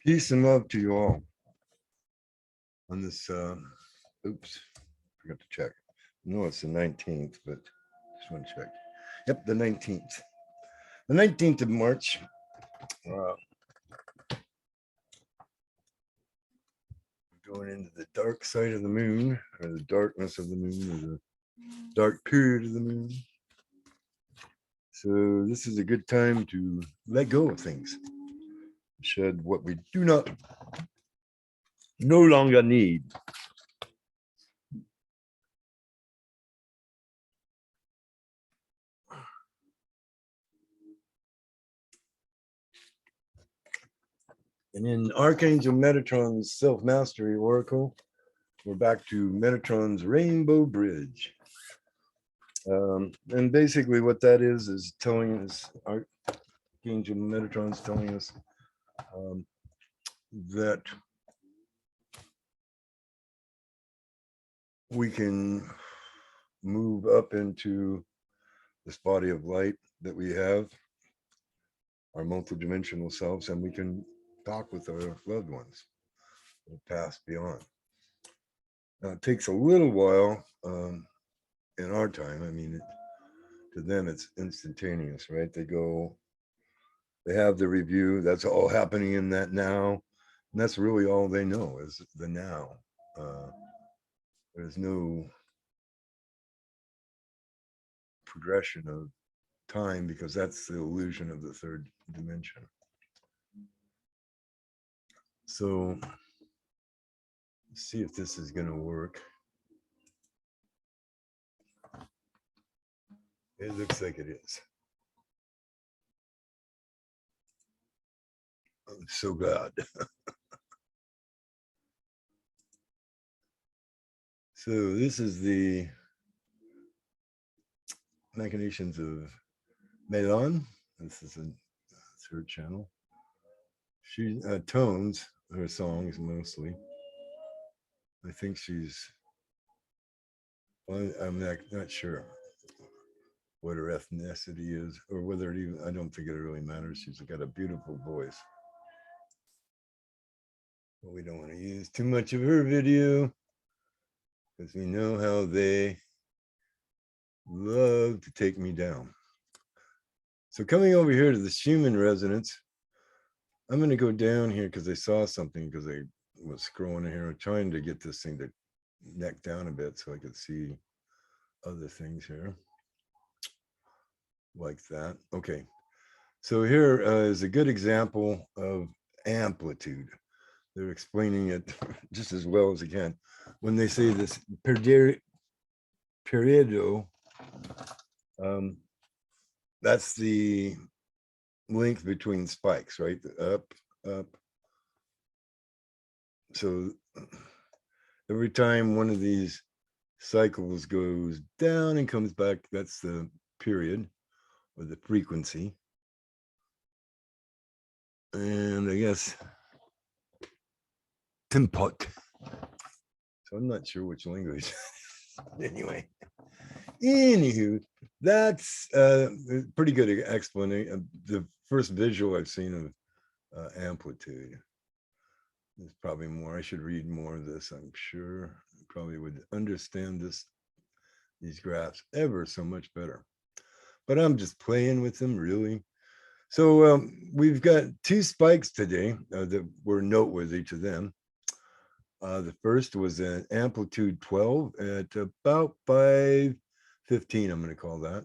Peace and love to you all on this, oops, forgot to check. No, it's the 19th, but just want to check. Yep, the 19th. The 19th of March. Going into the dark side of the moon, or the darkness of the moon, or the dark period of the moon. So this is a good time to let go of things. Shed what we do not no longer need. And in Archangel Metatron's self-mastery oracle, we're back to Metatron's Rainbow Bridge. And basically what that is telling us, Archangel Metatron's telling us that we can move up into this body of light that we have, our multidimensional selves, and we can talk with our loved ones that pass beyond. Now, it takes a little while in our time. I mean, to them, it's instantaneous, right? They have the review. That's all happening in that now. And that's really all they know is the now. There's no progression of time because that's the illusion of the third dimension. So let's see if this is going to work. It looks like it is. I'm so glad. So this is the machinations of Melon. This is a third channel. She tones her songs mostly. I think she's, well, I'm not sure what her ethnicity is or whether it even, I don't think it really matters. She's got a beautiful voice. But we don't want to use too much of her video because we know how they love to take me down. So coming over here to the Schumann Resonance, I'm going to go down here because I saw something because I was scrolling here trying to get this thing to neck down a bit so I could see other things here like that. Okay, so here is a good example of amplitude. They're explaining it just as well as they can when they say this periodo. That's the length between spikes, right? Up. So every time one of these cycles goes down and comes back, that's the period or the frequency. And I guess Timpot. So I'm not sure which language. Anyway, anywho, that's a pretty good explanation. The first visual I've seen of amplitude. There's probably more. I should read more of this, I'm sure. I probably would understand these graphs ever so much better. But I'm just playing with them, really. So we've got two spikes today that were noteworthy to them. The first was an amplitude 12 at about 5:15, I'm going to call that.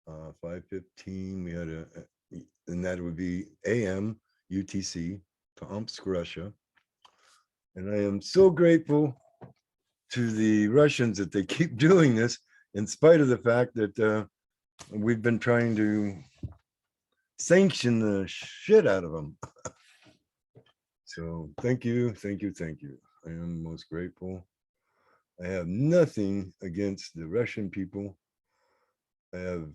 5:15, we had and that would be AM UTC, Tomsk, Russia. And I am so grateful to the Russians that they keep doing this, in spite of the fact that we've been trying to sanction the shit out of them. So thank you. I am most grateful. I have nothing against the Russian people. I have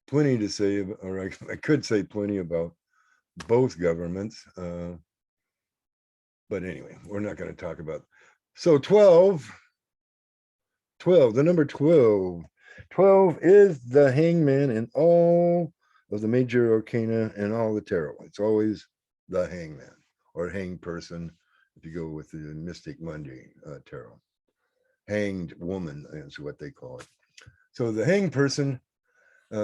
plenty to say, or I could say plenty about both governments. But anyway, we're not going to talk about. So 12, the number 12. 12 is the hangman in all of the major arcana and all the tarot. It's always the hangman or hanged person, if you go with the Mystic Monday tarot. Hanged woman is what they call it. So the hanged person,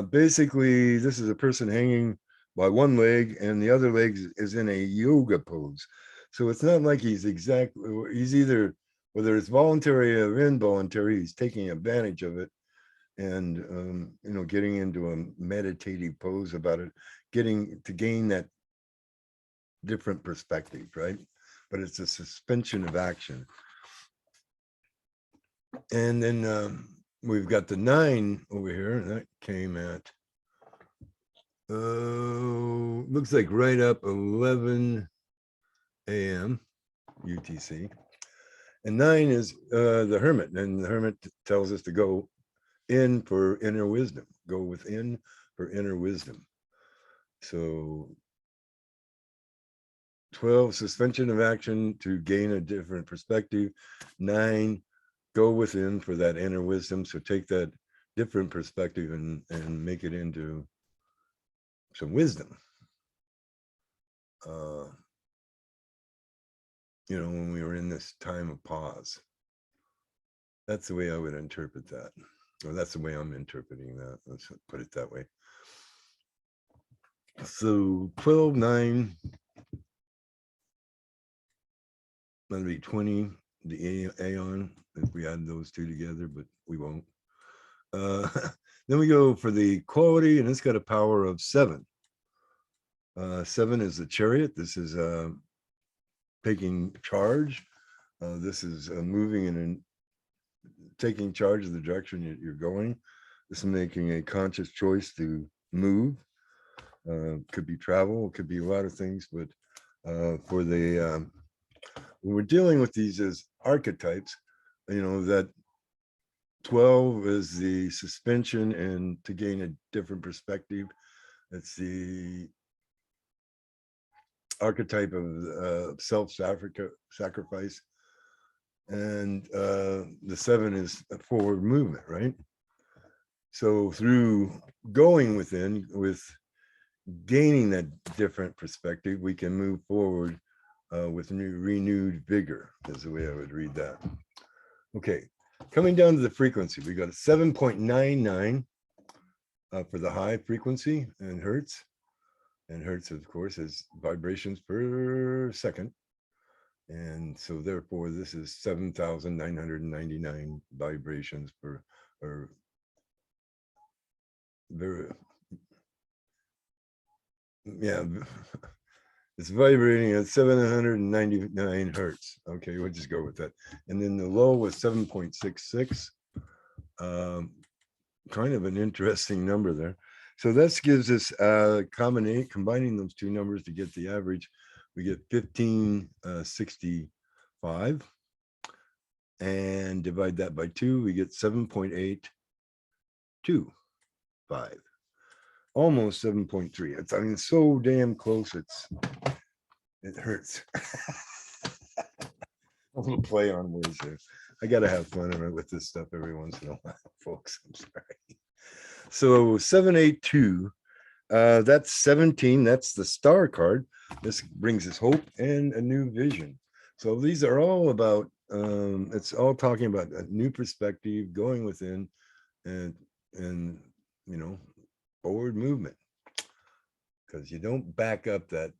basically, this is a person hanging by one leg and the other leg is in a yoga pose. So it's not like he's either, whether it's voluntary or involuntary, he's taking advantage of it and, getting into a meditative pose about it, getting to gain that different perspective, right? But it's a suspension of action. And then we've got the 9 over here, and that came at, looks like right up 11 a.m. UTC. And 9 is the Hermit, and the Hermit tells us to go in for inner wisdom, go within for inner wisdom. So 12, suspension of action to gain a different perspective. 9, go within for that inner wisdom. So take that different perspective and make it into some wisdom. When we were in this time of pause. That's the way I would interpret that. Or that's the way I'm interpreting that. Let's put it that way. So 12, 9, that'll be 20, the aeon, if we add those two together, but we won't. Then we go for the quality, and it's got a power of 7. 7 is the Chariot. This is taking charge. This is moving and taking charge of the direction you're going. This is making a conscious choice to move. Could be travel, could be a lot of things, but for the when we're dealing with these as archetypes, that 12 is the suspension and to gain a different perspective. It's the archetype of self-sacrifice. And the 7 is a forward movement, right? So through going within, with gaining that different perspective, we can move forward with renewed vigor, is the way I would read that. Okay, coming down to the frequency, we got a 7.99 for the high frequency in hertz. And hertz, of course, is vibrations per second. And so therefore, this is 7,999 vibrations per, or very, yeah, it's vibrating at 799 hertz. Okay, we'll just go with that. And then the low was 7.66. Kind of an interesting number there. So this gives us combining those two numbers to get the average, we get 1565, and divide that by 2, we get 7.825, almost 7.3. It's, I mean, so damn close. It hurts. A little play on words there. I got to have fun with this stuff every once in a while, folks. I'm sorry. So 782, that's 17. That's the star card. This brings us hope and a new vision. So these are all about, it's all talking about a new perspective, going within, and forward movement. Because you don't back up that.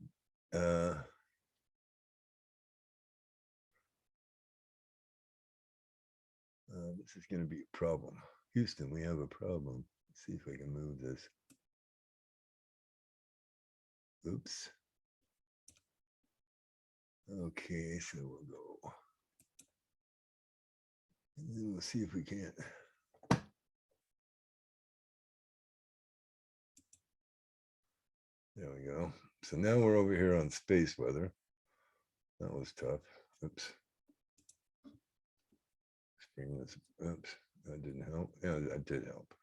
This is going to be a problem. Houston, we have a problem. Let's see if I can move this. Oops. Okay, so we'll go. And then we'll see if we can't. There we go. So now we're over here on space weather. That was tough. Oops. Bring this. Oops. That didn't help. Yeah, that did help.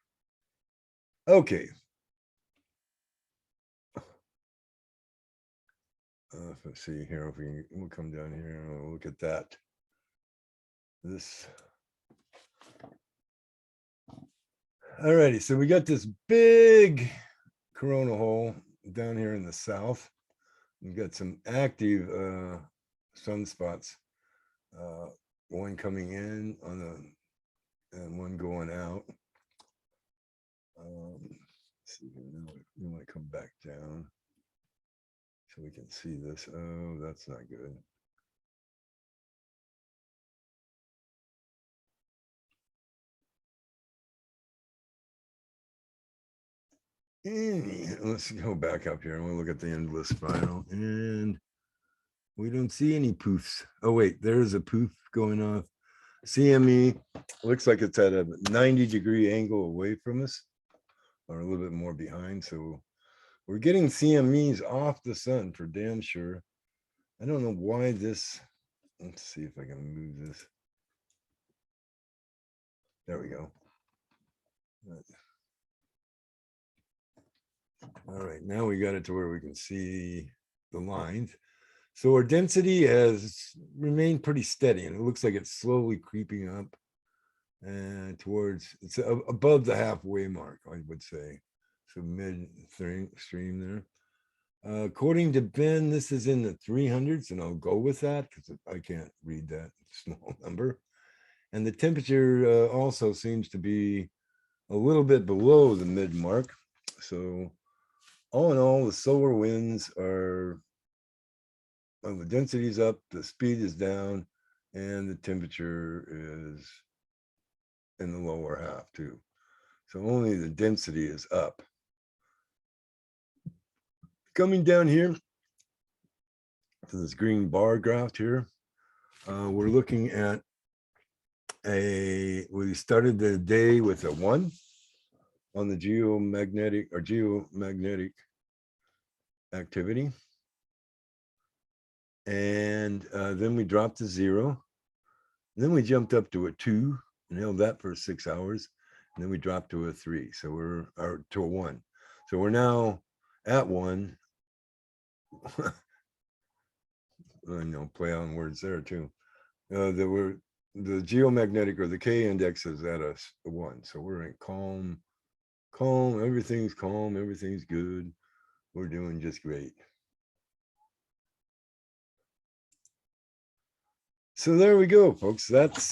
Okay. Let's see here if we'll come down here and we'll look at that. This. Alrighty, so we got this big corona hole down here in the south. We've got some active sunspots, one coming in on the and one going out. Let's see here now. We want to come back down so we can see this. Oh, that's not good. Let's go back up here and we'll look at the endless spiral, and we don't see any poofs. Oh wait, there's a poof going off. CME looks like it's at a 90-degree angle away from us, or a little bit more behind. So we're getting CMEs off the sun for damn sure. I don't know why this. Let's see if I can move this. There we go. All right, now we got it to where we can see the lines. So our density has remained pretty steady, and it looks like it's slowly creeping up and towards, it's above the halfway mark, I would say. So mid stream there. According to Ben, this is in the 300s, and I'll go with that because I can't read that small number. And the temperature also seems to be a little bit below the mid mark. So all in all, the solar winds are, well, the density is up, the speed is down, and the temperature is in the lower half too. So only the density is up. Coming down here to this green bar graph here, we're looking at we started the day with a 1 on the geomagnetic activity. And then we dropped to 0. And then we jumped up to a 2 and held that for 6 hours. And then we dropped to a 3. So or to a 1. So we're now at 1. I know, play on words there too. The geomagnetic, or the K index, is at a 1. So we're in calm, everything's calm, everything's good. We're doing just great. So there we go, folks. That's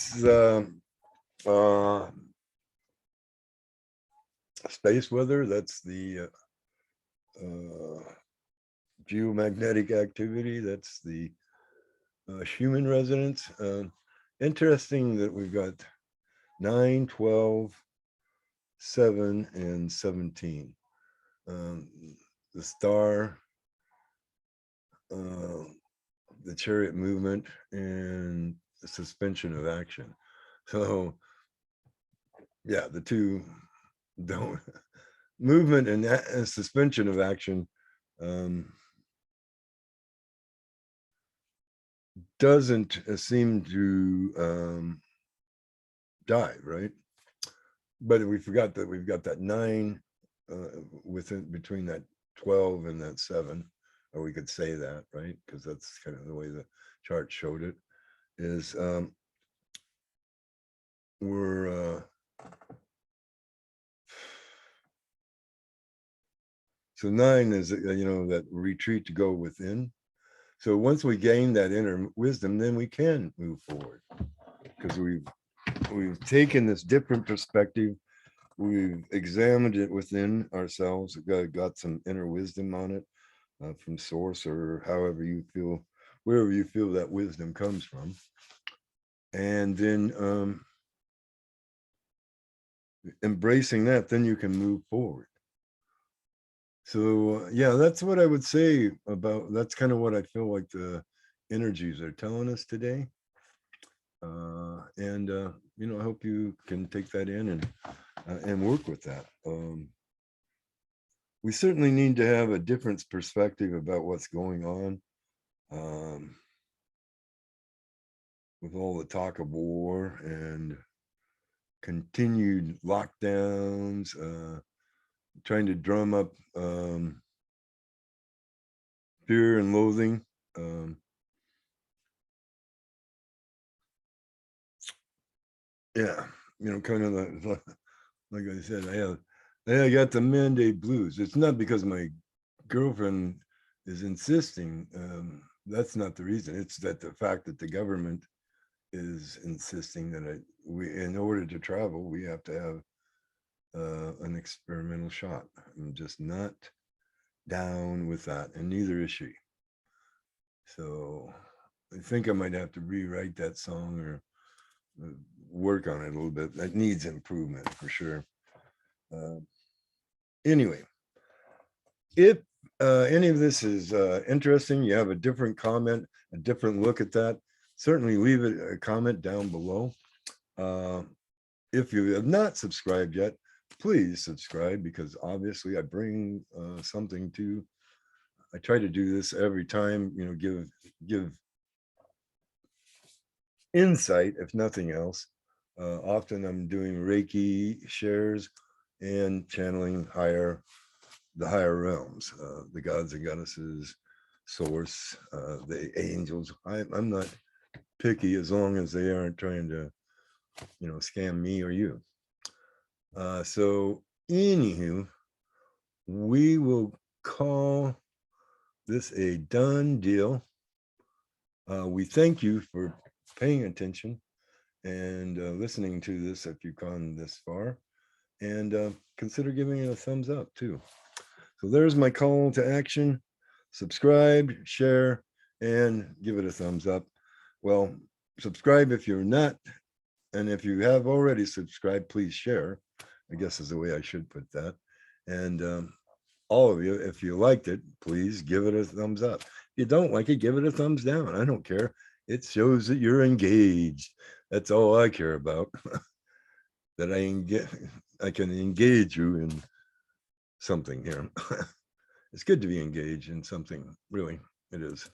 space weather. That's the geomagnetic activity. That's the Schumann resonance. Interesting that we've got 9, 12, 7, and 17. The star, the chariot movement, and the suspension of action. So yeah, the two don't movement and suspension of action doesn't seem to die, right? But we forgot that we've got that 9 within between that 12 and that 7, or we could say that, right? Because that's kind of the way the chart showed it. Is we're so 9 is that retreat to go within. So once we gain that inner wisdom, then we can move forward, because we've taken this different perspective. We've examined it within ourselves, got some inner wisdom on it from source, or however you feel, wherever you feel that wisdom comes from. And then embracing that, then you can move forward. So yeah, that's what I would say about, that's kind of what I feel like the energies are telling us today. And I hope you can take that in and work with that. We certainly need to have a different perspective about what's going on with all the talk of war and continued lockdowns, trying to drum up fear and loathing. Yeah, kind of like I said, I got the mandate blues. It's not because my girlfriend is insisting. That's not the reason. It's that the fact that the government is insisting that in order to travel, we have to have an experimental shot. I'm just not down with that, and neither is she. So I think I might have to rewrite that song or work on it a little bit. That needs improvement for sure. Anyway, if any of this is interesting, you have a different comment, a different look at that, certainly leave a comment down below. If you have not subscribed yet, please subscribe, because obviously I bring something to. I try to do this every time, give insight, if nothing else. Often I'm doing Reiki shares and channeling the higher realms, the gods and goddesses, source, the angels. I'm not picky as long as they aren't trying to, scam me or you. So anywho, we will call this a done deal. We thank you for paying attention and listening to this if you've gone this far, and consider giving it a thumbs up too. So there's my call to action. Subscribe, share, and give it a thumbs up. Well, subscribe if you're not, and if you have already subscribed, please share, I guess is the way I should put that. And all of you, if you liked it, please give it a thumbs up. If you don't like it, give it a thumbs down. I don't care. It shows that you're engaged. That's all I care about. That I can engage you in something here. It's good to be engaged in something, really, it is.